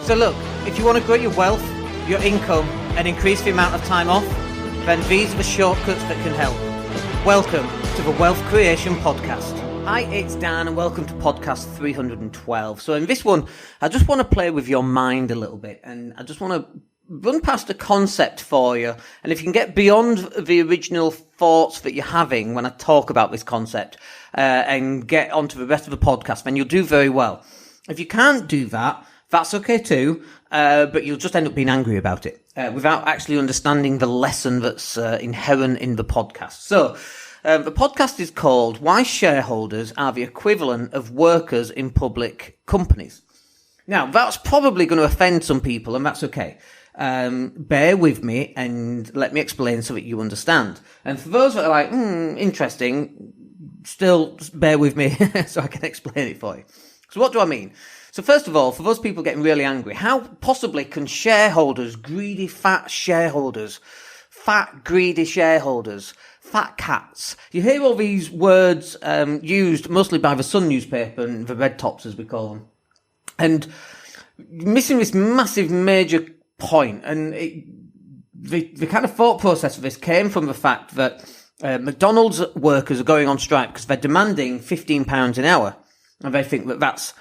So look, if you want to grow your wealth, your income, and increase the amount of time off, then these are the shortcuts that can help. Welcome to the Wealth Creation Podcast. Hi, it's Dan and welcome to podcast 312. So in this one, I just want to play with your mind a little bit and I just want to run past a concept for you. And if you can get beyond the original thoughts that you're having when I talk about this concept and get onto the rest of the podcast, then you'll do very well. If you can't do that, that's okay too, but you'll just end up being angry about it without actually understanding the lesson that's inherent in the podcast. So, the podcast is called Why Shareholders Are the Equivalent of Workers in Public Companies. Now, that's probably going to offend some people, and that's okay. Bear with me and let me explain so that you understand. And for those that are like, interesting, still bear with me so I can explain it for you. So what do I mean? So first of all, for those people getting really angry, how possibly can shareholders, greedy, fat shareholders, greedy shareholders, fat cats, you hear all these words used mostly by the Sun newspaper and the red tops as we call them, and missing this massive major point. And the kind of thought process of this came from the fact that McDonald's workers are going on strike because they're demanding £15 an hour, and they think that that's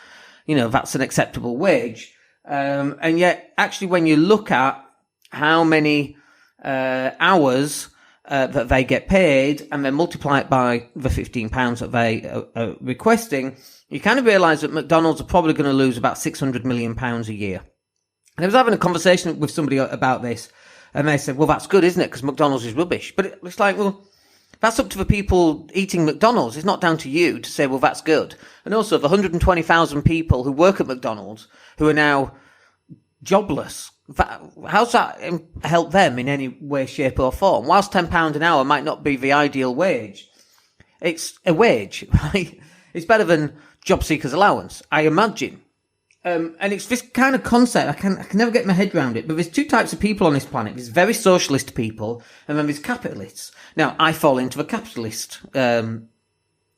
an acceptable wage. And yet, actually, when you look at how many hours that they get paid and then multiply it by the £15 that they are requesting, you kind of realise that McDonald's are probably going to lose about £600 million a year. And I was having a conversation with somebody about this, and they said, well, that's good, isn't it? Because McDonald's is rubbish. But it's like, well, that's up to the people eating McDonald's. It's not down to you to say, well, that's good. And also the 120,000 people who work at McDonald's who are now jobless, how's that help them in any way, shape or form? Whilst £10 an hour might not be the ideal wage, it's a wage, right? It's better than job seekers allowance, I imagine. And it's this kind of concept, I can never get my head around it, but there's two types of people on this planet. There's very socialist people, and then there's capitalists. Now, I fall into the capitalist pond,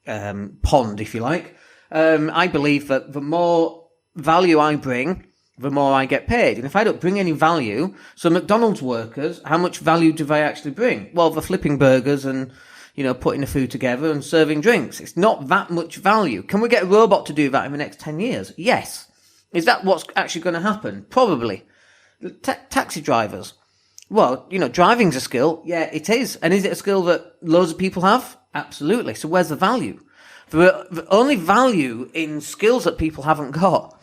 if you like. I believe that the more value I bring, the more I get paid. And if I don't bring any value, so McDonald's workers, how much value do they actually bring? Well, they're flipping burgers and, putting the food together and serving drinks. It's not that much value. Can we get a robot to do that in the next 10 years? Yes. Is that what's actually going to happen? Probably. Taxi drivers. Well, driving's a skill. Yeah, it is. And is it a skill that loads of people have? Absolutely. So where's the value? The only value in skills that people haven't got.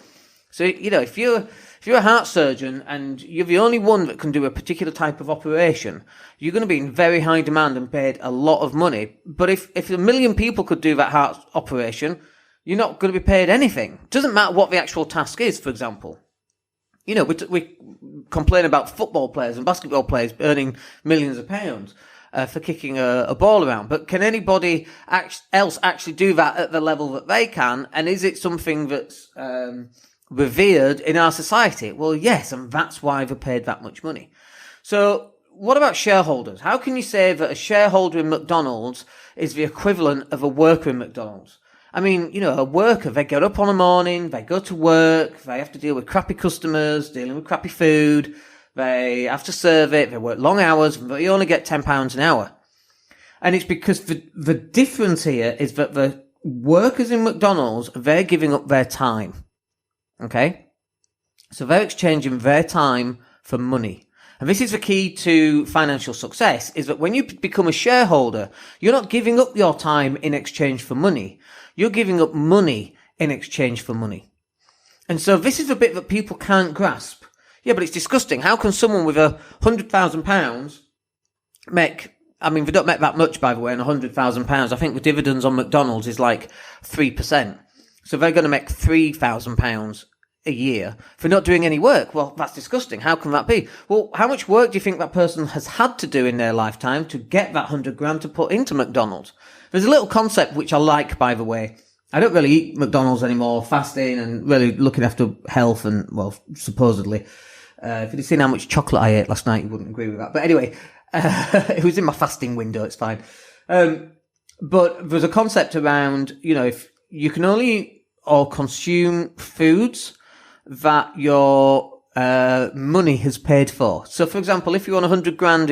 So, if you're a heart surgeon and you're the only one that can do a particular type of operation, you're going to be in very high demand and paid a lot of money. But if 1 million people could do that heart operation, you're not going to be paid anything. It doesn't matter what the actual task is, for example. We complain about football players and basketball players earning millions of pounds for kicking a ball around. But can anybody else actually do that at the level that they can? And is it something that's revered in our society? Well, yes, and that's why they're paid that much money. So what about shareholders? How can you say that a shareholder in McDonald's is the equivalent of a worker in McDonald's? I mean, a worker, they get up on a morning, they go to work, they have to deal with crappy customers, dealing with crappy food, they have to serve it, they work long hours, but they only get £10 an hour. And it's because the difference here is that the workers in McDonald's, they're giving up their time. Okay? So they're exchanging their time for money. And this is the key to financial success, is that when you become a shareholder, you're not giving up your time in exchange for money. You're giving up money in exchange for money. And so this is the bit that people can't grasp. Yeah, but it's disgusting. How can someone with £100,000 they don't make that much, by the way, on £100,000. I think the dividends on McDonald's is like 3%. So they're going to make £3,000 a year for not doing any work. Well, that's disgusting. How can that be? Well, how much work do you think that person has had to do in their lifetime to get that 100 grand to put into McDonald's? There's a little concept which I like, by the way. I don't really eat McDonald's anymore, fasting and really looking after health and, well, supposedly. If you'd seen how much chocolate I ate last night, you wouldn't agree with that. But anyway, it was in my fasting window. It's fine. But there's a concept around, if you can only or consume foods that your money has paid for. So, for example, if you want 100 grand,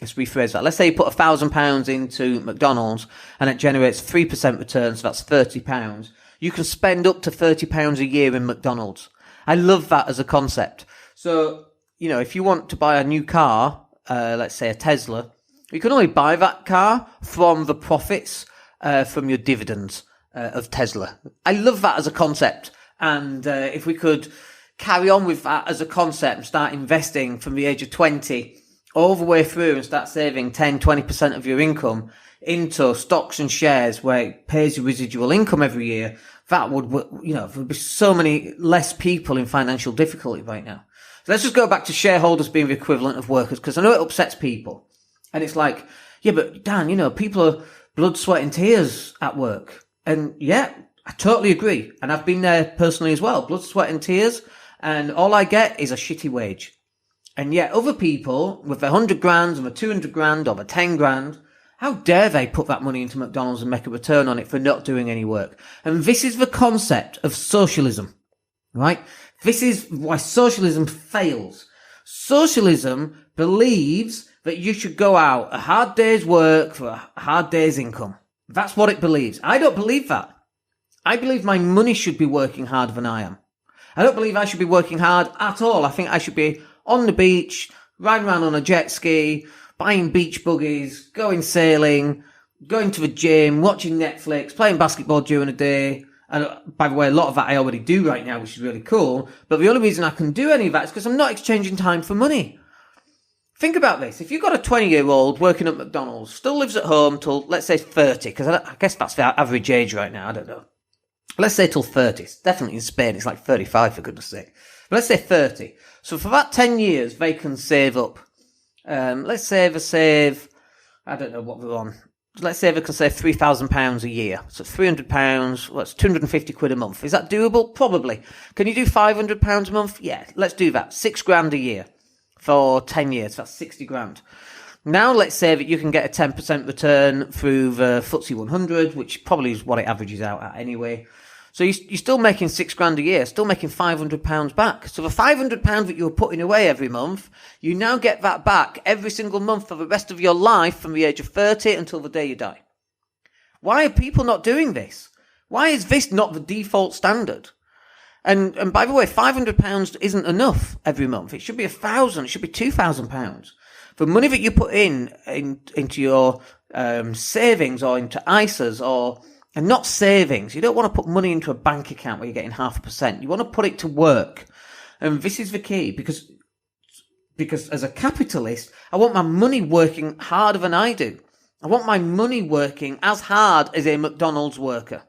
let's rephrase that. Let's say you put £1,000 into McDonald's and it generates 3% return, so that's £30. You can spend up to £30 a year in McDonald's. I love that as a concept. So, if you want to buy a new car, let's say a Tesla, you can only buy that car from the profits from your dividends of Tesla. I love that as a concept. And if we could carry on with that as a concept and start investing from the age of 20 all the way through and start saving 10, 20% of your income into stocks and shares where it pays you residual income every year, that would, there would be so many less people in financial difficulty right now. So let's just go back to shareholders being the equivalent of workers, because I know it upsets people. And it's like, yeah, but Dan, people are blood, sweat and tears at work. And yeah, I totally agree. And I've been there personally as well, blood, sweat and tears. And all I get is a shitty wage. And yet other people with their 100 grand or their 200 grand or their 10 grand, how dare they put that money into McDonald's and make a return on it for not doing any work? And this is the concept of socialism, right? This is why socialism fails. Socialism believes that you should go out a hard day's work for a hard day's income. That's what it believes. I don't believe that. I believe my money should be working harder than I am. I don't believe I should be working hard at all. I think I should be on the beach, riding around on a jet ski, buying beach buggies, going sailing, going to the gym, watching Netflix, playing basketball during the day. And by the way, a lot of that I already do right now, which is really cool. But the only reason I can do any of that is because I'm not exchanging time for money. Think about this. If you've got a 20-year-old working at McDonald's, still lives at home till, let's say, 30, because I guess that's the average age right now. I don't know. Let's say till 30. It's definitely in Spain. It's like 35, for goodness sake. But let's say 30. So for that 10 years, they can save up. Let's say they save, I don't know what they're on. Let's say they can save £3,000 a year. So £300, well, that's 250 quid a month. Is that doable? Probably. Can you do £500 a month? Yeah, let's do that. 6 grand a year for 10 years. That's 60 grand. Now let's say that you can get a 10% return through the FTSE 100, which probably is what it averages out at anyway. So you're still making 6 grand a year, still making £500 back. So the £500 that you were putting away every month, you now get that back every single month for the rest of your life from the age of 30 until the day you die. Why are people not doing this? Why is this not the default standard? And by the way, £500 isn't enough every month. It should be £1,000. It should be £2,000. The money that you put into your savings or into ISAs and not savings. You don't want to put money into a bank account where you're getting 0.5%. You want to put it to work. And this is the key because as a capitalist, I want my money working harder than I do. I want my money working as hard as a McDonald's worker.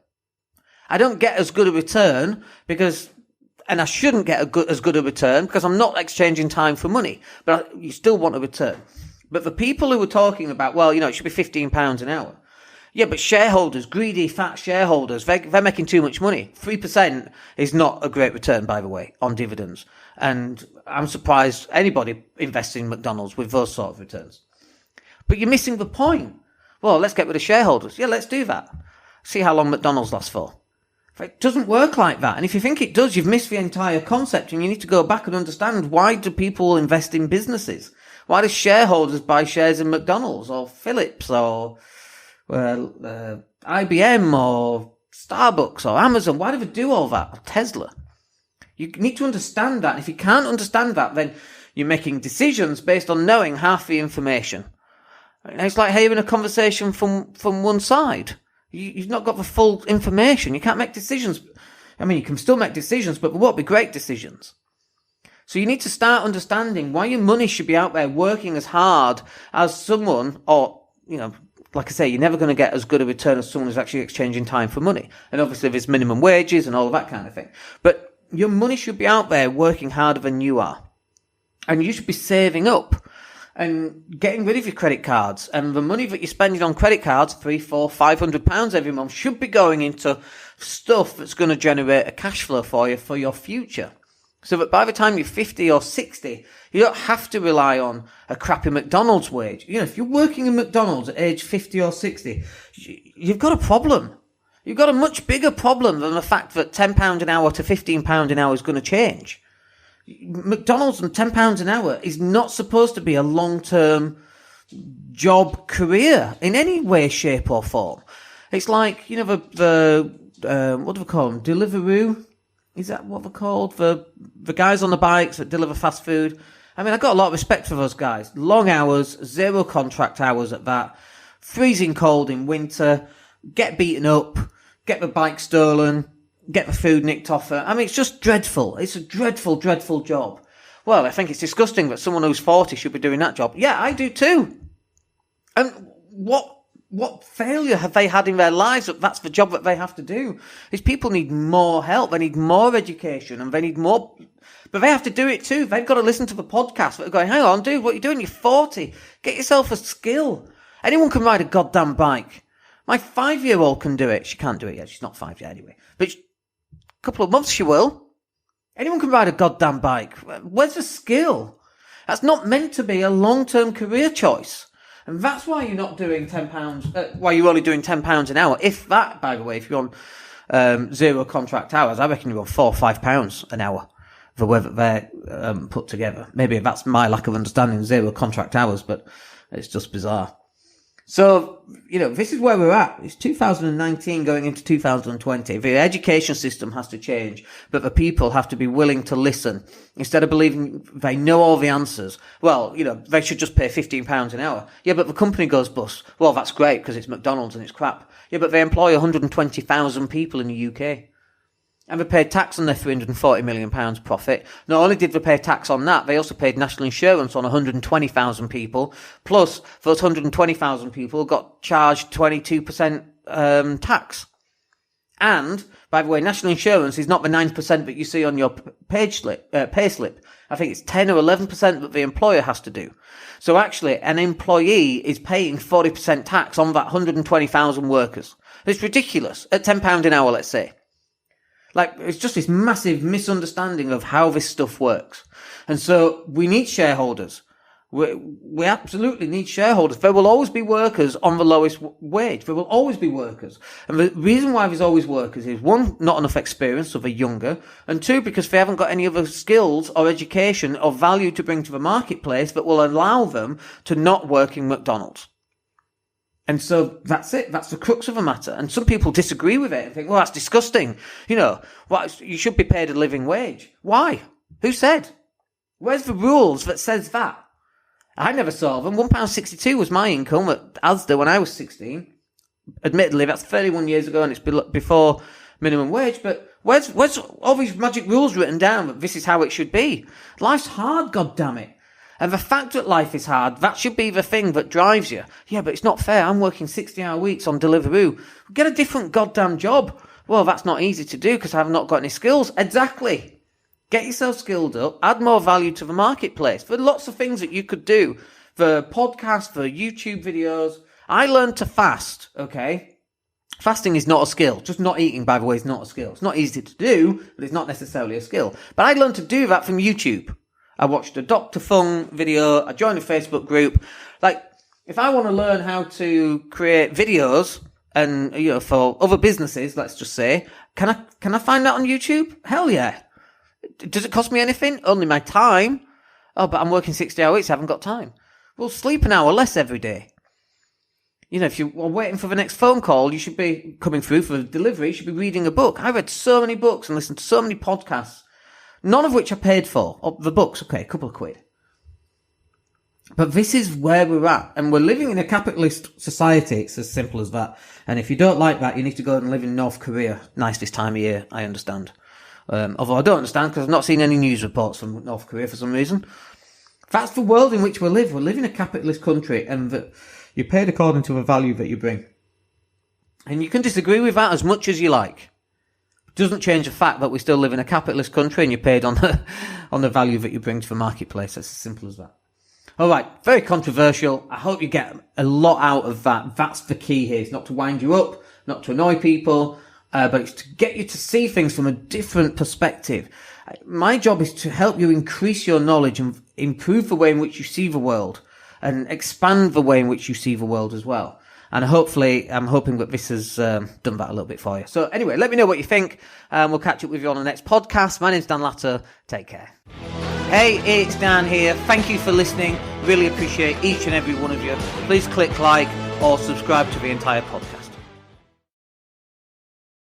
I don't get as good a return and I shouldn't get as good a return because I'm not exchanging time for money. But you still want a return. But the people who were talking about, it should be £15 an hour. Yeah, but shareholders, greedy, fat shareholders, they're making too much money. 3% is not a great return, by the way, on dividends. And I'm surprised anybody invests in McDonald's with those sort of returns. But you're missing the point. Well, let's get rid of shareholders. Yeah, let's do that. See how long McDonald's lasts for. It doesn't work like that. And if you think it does, you've missed the entire concept and you need to go back and understand, why do people invest in businesses? Why do shareholders buy shares in McDonald's or Philips or IBM or Starbucks or Amazon? Why do they do all that? Or Tesla? You need to understand that. And if you can't understand that, then you're making decisions based on knowing half the information. It's like hearing a conversation from one side. You've not got the full information. You can't make decisions. I mean, you can still make decisions, but they won't be great decisions. So you need to start understanding why your money should be out there working as hard as someone, or, like I say, you're never going to get as good a return as someone who's actually exchanging time for money. And obviously there's minimum wages and all of that kind of thing. But your money should be out there working harder than you are. And you should be saving up and getting rid of your credit cards. And the money that you're spending on credit cards, £300, £400, £500 every month, should be going into stuff that's going to generate a cash flow for you for your future. So that by the time you're 50 or 60, you don't have to rely on a crappy McDonald's wage. If you're working in McDonald's at age 50 or 60, you've got a problem. You've got a much bigger problem than the fact that £10 an hour to £15 an hour is going to change. McDonald's and £10 an hour is not supposed to be a long-term job career in any way, shape or form. It's like, the what do we call them? Deliveroo? Is that what they're called? The guys on the bikes that deliver fast food. I mean, I've got a lot of respect for those guys. Long hours, 0 contract hours at that. Freezing cold in winter. Get beaten up. Get the bike stolen. Get the food nicked off her. I mean, it's just dreadful. It's a dreadful, dreadful job. Well, I think it's disgusting that someone who's 40 should be doing that job. Yeah, I do too. And what failure have they had in their lives that that's the job that they have to do? These people need more help. They need more education and they need more... But they have to do it too. They've got to listen to the podcast. They're going, hang on, dude, what are you doing? You're 40. Get yourself a skill. Anyone can ride a goddamn bike. My 5-year-old can do it. She can't do it yet. She's not 5 yet anyway. But a couple of months she will. Anyone can ride a goddamn bike. Where's the skill? That's not meant to be a long-term career choice. And that's why you're not doing £10, why you're only doing £10 an hour. If that, by the way, if you're on 0 contract hours, I reckon you're on £4 or £5 an hour for whether they're put together. Maybe that's my lack of understanding 0 contract hours, but it's just bizarre. So, this is where we're at. It's 2019 going into 2020. The education system has to change, but the people have to be willing to listen. Instead of believing they know all the answers, well, they should just pay £15 an hour. Yeah, but the company goes bust. Well, that's great because it's McDonald's and it's crap. Yeah, but they employ 120,000 people in the UK. And they paid tax on their £340 million profit. Not only did they pay tax on that, they also paid national insurance on 120,000 people. Plus, those 120,000 people got charged 22% tax. And, by the way, national insurance is not the 9% that you see on your pay slip. I think it's 10 or 11% that the employer has to do. So actually, an employee is paying 40% tax on that 120,000 workers. It's ridiculous. At £10 an hour, let's say. It's just this massive misunderstanding of how this stuff works. And so we need shareholders. We absolutely need shareholders. There will always be workers on the lowest wage. There will always be workers. And the reason why there's always workers is, one, not enough experience, so they're younger. And two, because they haven't got any other skills or education or value to bring to the marketplace that will allow them to not work in McDonald's. And so that's it. That's the crux of the matter. And some people disagree with it and think, well, that's disgusting. You should be paid a living wage. Why? Who said? Where's the rules that says that? I never saw them. £1.62 was my income at Asda when I was 16. Admittedly, that's 31 years ago and it's before minimum wage. But where's all these magic rules written down that this is how it should be? Life's hard, goddammit. And the fact that life is hard, that should be the thing that drives you. Yeah, but it's not fair. I'm working 60-hour weeks on Deliveroo. Get a different goddamn job. Well, that's not easy to do because I've not got any skills. Exactly. Get yourself skilled up. Add more value to the marketplace. There are lots of things that you could do. For podcasts, for YouTube videos. I learned to fast, okay? Fasting is not a skill. Just not eating, by the way, is not a skill. It's not easy to do, but it's not necessarily a skill. But I learned to do that from YouTube. I watched a Dr. Fung video. I joined a Facebook group. If I want to learn how to create videos and, for other businesses, let's just say, can I find that on YouTube? Hell yeah. Does it cost me anything? Only my time. Oh, but I'm working 60-hour weeks. I haven't got time. Well, sleep an hour less every day. If you are waiting for the next phone call, you should be coming through for a delivery. You should be reading a book. I read so many books and listened to so many podcasts. None of which I paid for. Oh, the books, okay, a couple of quid. But this is where we're at. And we're living in a capitalist society. It's as simple as that. And if you don't like that, you need to go and live in North Korea. Nice this time of year, I understand. Although I don't understand because I've not seen any news reports from North Korea for some reason. That's the world in which we live. We live in a capitalist country and that you're paid according to the value that you bring. And you can disagree with that as much as you like. Doesn't change the fact that we still live in a capitalist country and you're paid on the value that you bring to the marketplace. It's as simple as that. All right, very controversial. I hope you get a lot out of that. That's the key here. It's not to wind you up, not to annoy people, but it's to get you to see things from a different perspective. My job is to help you increase your knowledge and improve the way in which you see the world and expand the way in which you see the world as well. And hopefully, I'm hoping that this has done that a little bit for you. So anyway, let me know what you think. We'll catch up with you on the next podcast. My name's Dan Latto. Take care. Hey, it's Dan here. Thank you for listening. Really appreciate each and every one of you. Please click like or subscribe to the entire podcast.